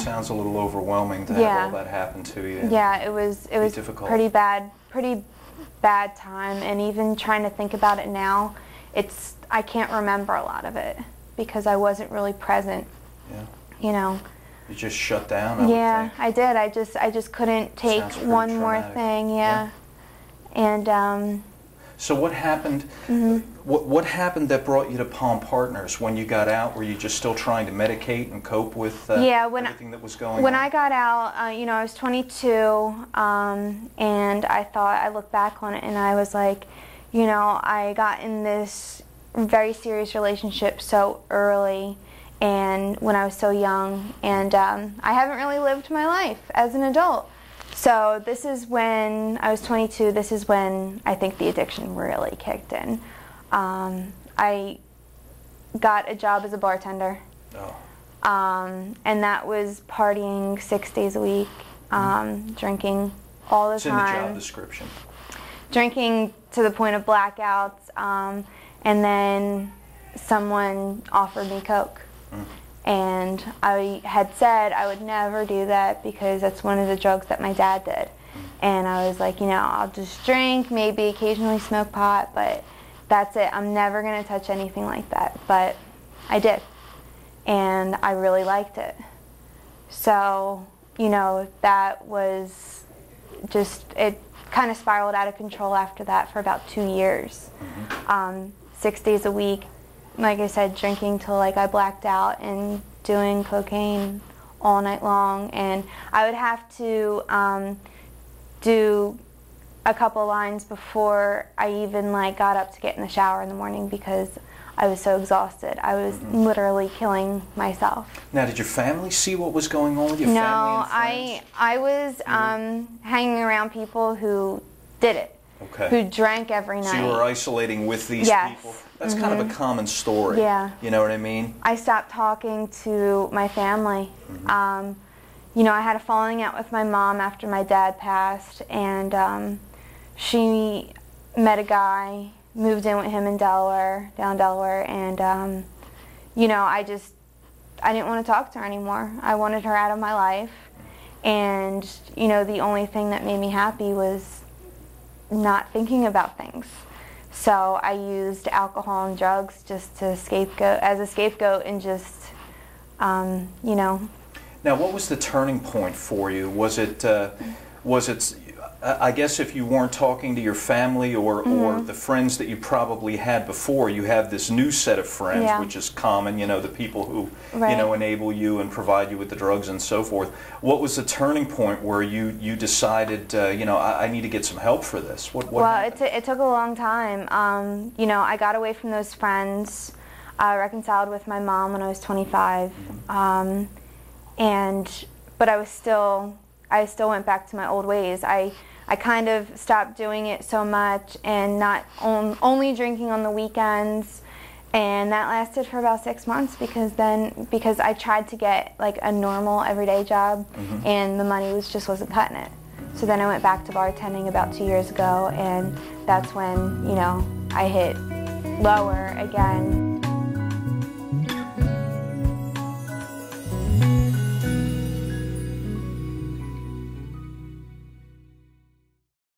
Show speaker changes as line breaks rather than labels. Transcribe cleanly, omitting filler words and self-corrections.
sounds a little overwhelming to have all that happen to you.
Yeah, it was
difficult.
pretty bad time, and even trying to think about it now, I can't remember a lot of it because I wasn't really present.
Yeah.
You know.
You just shut down, I would think.
I did. I just couldn't take one more thing. Yeah. And
so what happened? What happened that brought you to Palm Partners when you got out? Were you just still trying to medicate and cope with everything that was going on?
When I got out, you know, I was 22, and I looked back on it and I was like, you know, I got in this very serious relationship so early, and when I was so young, and I haven't really lived my life as an adult. So this is when I was 22, this is when I think the addiction really kicked in. I got a job as a bartender, and that was partying 6 days a week, drinking all the time.
It's in the job description.
Drinking to the point of blackouts, and then someone offered me Coke. And I had said I would never do that because that's one of the drugs that my dad did. And I was like, you know, I'll just drink, maybe occasionally smoke pot, but that's it. I'm never going to touch anything like that. But I did. And I really liked it. So, you know, that was just, it kind of spiraled out of control after that for about 2 years. 6 days a week. Like I said, drinking till like I blacked out and doing cocaine all night long, and I would have to do a couple lines before I even like got up to get in the shower in the morning because I was so exhausted. I was literally killing myself.
Now, did your family see what was going on with your family and friends?
I was hanging around people who did it. Who drank every night.
So you were isolating with these people? That's kind of a common story.
Yeah.
You know what I mean?
I stopped talking to my family. You know, I had a falling out with my mom after my dad passed, and she met a guy, moved in with him in Delray, and you know, I didn't want to talk to her anymore. I wanted her out of my life, and you know, the only thing that made me happy was not thinking about things. So I used alcohol and drugs just to scapegoat, as a scapegoat, and just, you know.
Now, what was the turning point for you? Was it, I guess if you weren't talking to your family or the friends that you probably had before, you have this new set of friends, which is common, you know, the people who, you know, enable you and provide you with the drugs and so forth. What was the turning point where you decided, you know, I need to get some help for this? What happened?
It took a long time. You know, I got away from those friends. I reconciled with my mom when I was 25. But I still went back to my old ways. I kind of stopped doing it so much and not only drinking on the weekends, and that lasted for about 6 months because I tried to get like a normal everyday job, and the money just wasn't cutting it. So then I went back to bartending about 2 years ago, and that's when, you know, I hit lower again.